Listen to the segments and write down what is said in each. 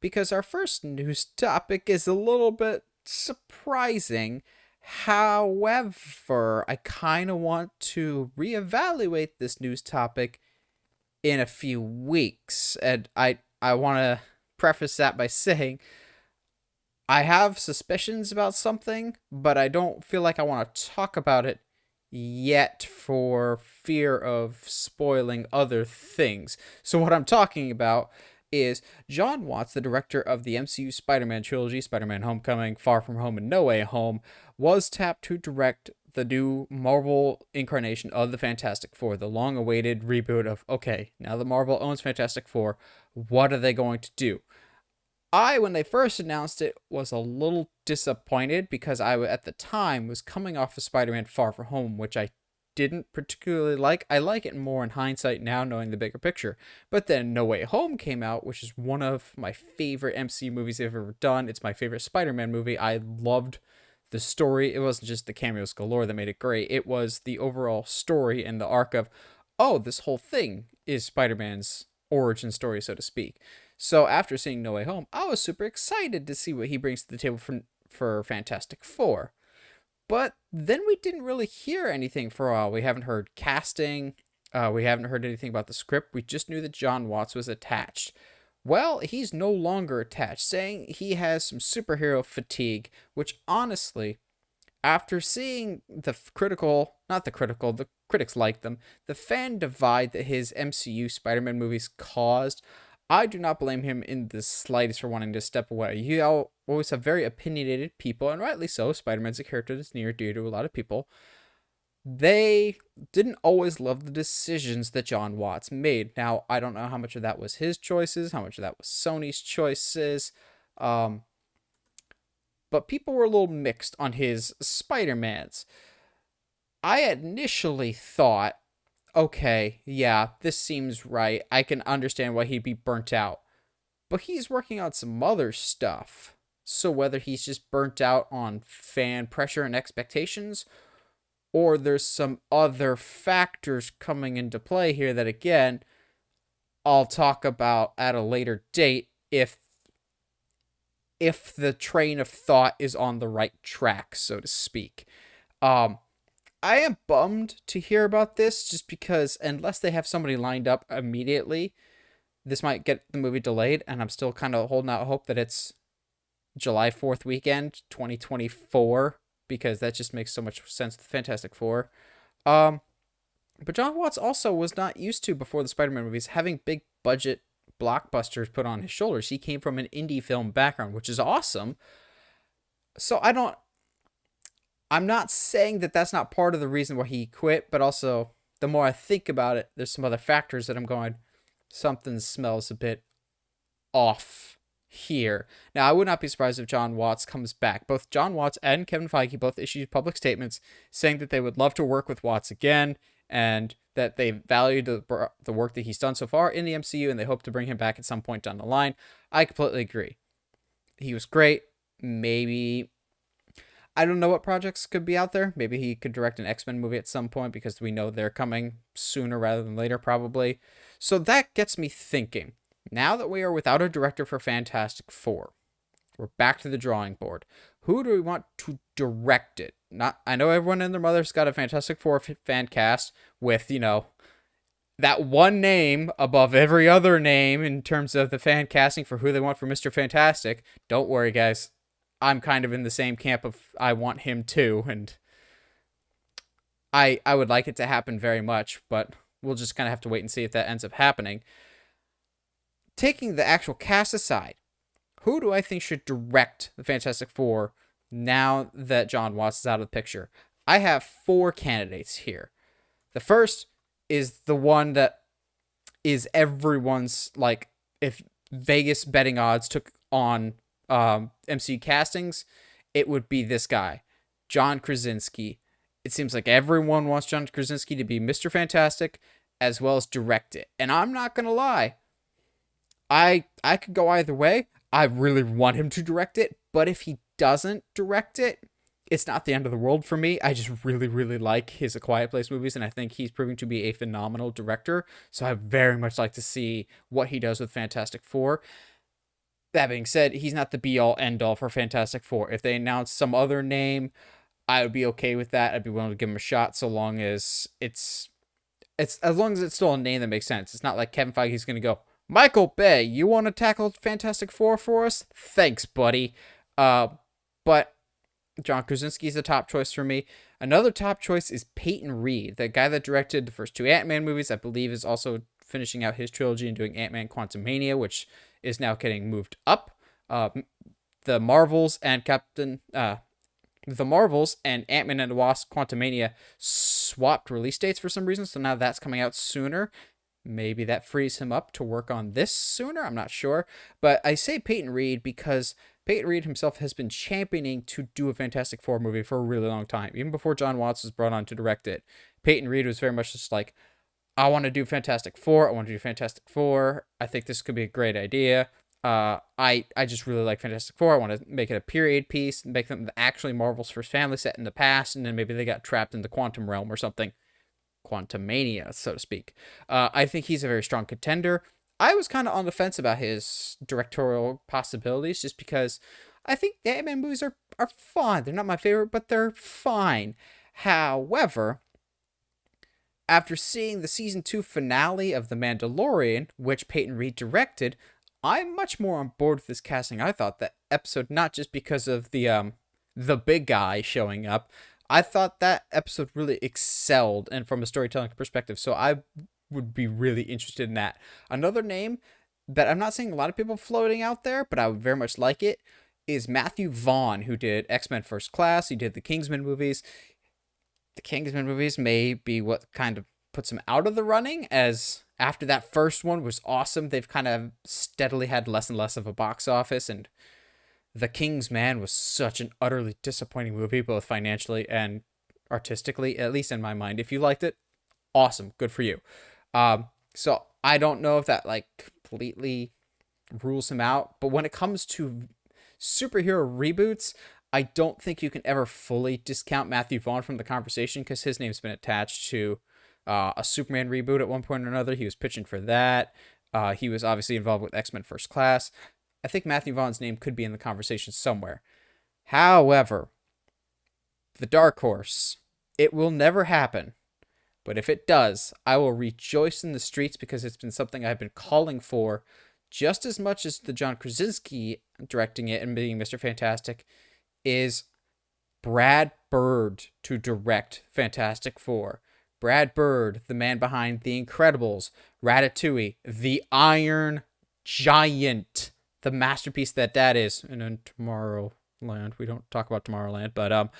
because our first news topic is a little bit surprising. However, I kind of want to reevaluate this news topic in a few weeks. And I want to preface that by saying I have suspicions about something, but I don't feel like I want to talk about it yet for fear of spoiling other things. So, what I'm talking about is Jon Watts, the director of the MCU Spider-Man trilogy, Spider-Man Homecoming, Far From Home, and No Way Home, was tapped to direct the new Marvel incarnation of the Fantastic Four, the long-awaited reboot of, okay, now that Marvel owns Fantastic Four, what are they going to do? When they first announced it, was a little disappointed because at the time, was coming off of Spider-Man Far From Home, which I didn't particularly like. I like it more in hindsight now, knowing the bigger picture. But then No Way Home came out, which is one of my favorite MCU movies they've ever done. It's my favorite Spider-Man movie. I loved the story. It wasn't just the cameos galore that made it great. It was the overall story and the arc of, oh, this whole thing is Spider-Man's origin story, so to speak. So after seeing No Way Home, I was super excited to see what he brings to the table for Fantastic Four. But then we didn't really hear anything for a while. We haven't heard casting. We haven't heard anything about the script. We just knew that Jon Watts was attached. Well, he's no longer attached, saying he has some superhero fatigue, which honestly, after seeing the critics like them, the fan divide that his MCU Spider-Man movies caused, I do not blame him in the slightest for wanting to step away. You always have very opinionated people, and rightly so. Spider-Man's a character that's near and dear to a lot of people. They didn't always love the decisions that Jon Watts made. Now, I don't know how much of that was his choices, how much of that was Sony's choices, but people were a little mixed on his Spider-Mans. I initially thought, okay, yeah, this seems right. I can understand why he'd be burnt out. But he's working on some other stuff. So whether he's just burnt out on fan pressure and expectations, or there's some other factors coming into play here that, again, I'll talk about at a later date if the train of thought is on the right track, so to speak. I am bummed to hear about this just because unless they have somebody lined up immediately, this might get the movie delayed, and I'm still kind of holding out hope that it's July 4th weekend, 2024, because that just makes so much sense with Fantastic Four. But Jon Watts also was not used to, before the Spider-Man movies, having big budget blockbusters put on his shoulders. He came from an indie film background, which is awesome. So I'm not saying that that's not part of the reason why he quit, but also the more I think about it, there's some other factors that I'm going, something smells a bit off here. Now, I would not be surprised if Jon Watts comes back. Both Jon Watts and Kevin Feige both issued public statements saying that they would love to work with Watts again and that they valued the work that he's done so far in the MCU and they hope to bring him back at some point down the line. I completely agree. He was great. Maybe, I don't know what projects could be out there. Maybe he could direct an X-Men movie at some point because we know they're coming sooner rather than later, probably. So that gets me thinking. Now that we are without a director for Fantastic Four, we're back to the drawing board. Who do we want to direct it? I know everyone and their mother's got a Fantastic Four fan cast with, that one name above every other name in terms of the fan casting for who they want for Mr. Fantastic. Don't worry, guys. I'm kind of in the same camp of I want him too, and I would like it to happen very much, but we'll just kind of have to wait and see if that ends up happening. Taking the actual cast aside, who do I think should direct the Fantastic Four now that Jon Watts is out of the picture? I have 4 candidates here. The first is the one that is everyone's, like, if Vegas betting odds took on MCU castings, it would be this guy, John Krasinski. It seems like everyone wants John Krasinski to be Mr. Fantastic as well as direct it. And I'm not going to lie, I could go either way. I really want him to direct it, but if he doesn't direct it, it's not the end of the world for me. I just really, really like his A Quiet Place movies, and I think he's proving to be a phenomenal director. So I very much like to see what he does with Fantastic Four. That being said, he's not the be all end all for Fantastic Four. If they announce some other name, I would be okay with that. I'd be willing to give him a shot so long as it's as long as it's still a name that makes sense. It's not like Kevin Feige's going to go, Michael Bay, you want to tackle Fantastic Four for us? Thanks, buddy. But John Krasinski is a top choice for me. Another top choice is Peyton Reed, the guy that directed the first two Ant-Man movies. I believe is also finishing out his trilogy and doing Ant-Man Quantumania, which is now getting moved up. The Marvels and the Marvels and Ant-Man and the Wasp Quantumania swapped release dates for some reason, so now that's coming out sooner. Maybe that frees him up to work on this sooner. I'm not sure. But I say Peyton Reed because Peyton Reed himself has been championing to do a Fantastic Four movie for a really long time. Even before Jon Watts was brought on to direct it, Peyton Reed was very much just like, I want to do Fantastic Four. I want to do Fantastic Four. I think this could be a great idea. I just really like Fantastic Four. I want to make it a period piece, make them actually Marvel's first family set in the past, and then maybe they got trapped in the quantum realm or something. Quantumania, so to speak. I think he's a very strong contender. I was kind of on the fence about his directorial possibilities just because I think the Ant-Man movies are fun. They're not my favorite, but they're fine. However, after seeing the season 2 finale of The Mandalorian, which Peyton Reed directed, I'm much more on board with this casting. I thought that episode, not just because of the big guy showing up, I thought that episode really excelled and from a storytelling perspective. So I would be really interested in that. Another name that I'm not seeing a lot of people floating out there, but I would very much like it, is Matthew Vaughn, who did X-Men First Class. He did the Kingsman movies. The Kingsman movies may be what kind of puts him out of the running, as after that first one was awesome, they've kind of steadily had less and less of a box office, and The King's Man was such an utterly disappointing movie, both financially and artistically, at least in my mind. If you liked it, awesome, good for you. So I don't know if that like completely rules him out, but when it comes to superhero reboots, I don't think you can ever fully discount Matthew Vaughn from the conversation because his name's been attached to a Superman reboot at one point or another. He was pitching for that. He was obviously involved with X-Men First Class. I think Matthew Vaughn's name could be in the conversation somewhere. However, the dark horse, it will never happen. But if it does, I will rejoice in the streets because it's been something I've been calling for just as much as the John Krasinski directing it and being Mr. Fantastic, is Brad Bird to direct Fantastic Four. Brad Bird, the man behind The Incredibles, Ratatouille, The Iron Giant, the masterpiece that is. And then Tomorrowland, we don't talk about Tomorrowland, but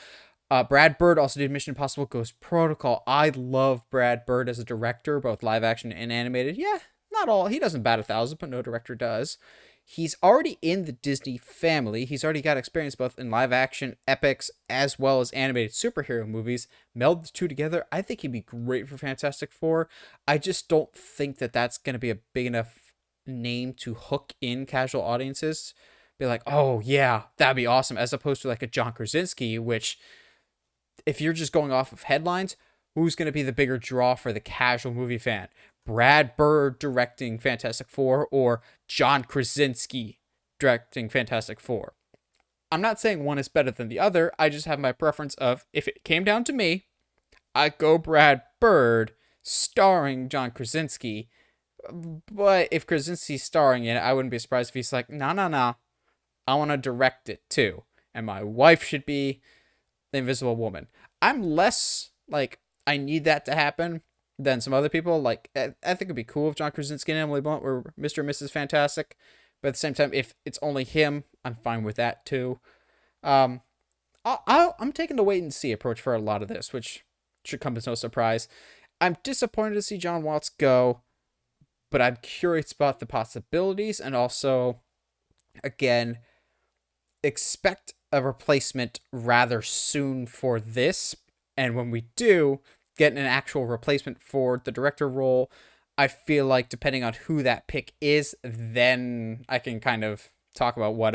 Brad Bird also did Mission Impossible Ghost Protocol. I love Brad Bird as a director, both live action and animated. Yeah, not all. He doesn't bat 1,000, but no director does. He's already in the Disney family. He's already got experience both in live action epics as well as animated superhero movies. Meld the two together, I think he'd be great for Fantastic Four. I just don't think that that's going to be a big enough name to hook in casual audiences. Be like, oh yeah, that'd be awesome, as opposed to like a John Krasinski, which, if you're just going off of headlines, who's going to be the bigger draw for the casual movie fan? Brad Bird directing Fantastic Four or John Krasinski directing Fantastic Four? I'm not saying one is better than the other. I just have my preference of, if it came down to me, I'd go Brad Bird starring John Krasinski. But if Krasinski's starring in it, I wouldn't be surprised if he's like, no, I want to direct it too. And my wife should be the Invisible Woman. I'm less like, I need that to happen than some other people. Like, I think it'd be cool if John Krasinski and Emily Blunt were Mr. and Mrs. Fantastic. But at the same time, if it's only him, I'm fine with that too. I'm taking the wait and see approach for a lot of this, which should come as no surprise. I'm disappointed to see Jon Watts go, but I'm curious about the possibilities, and also, again, expect a replacement rather soon for this. And when we do get an actual replacement for the director role, I feel like depending on who that pick is, then I can kind of talk about what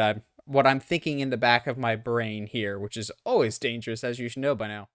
I'm thinking in the back of my brain here, which is always dangerous, as you should know by now.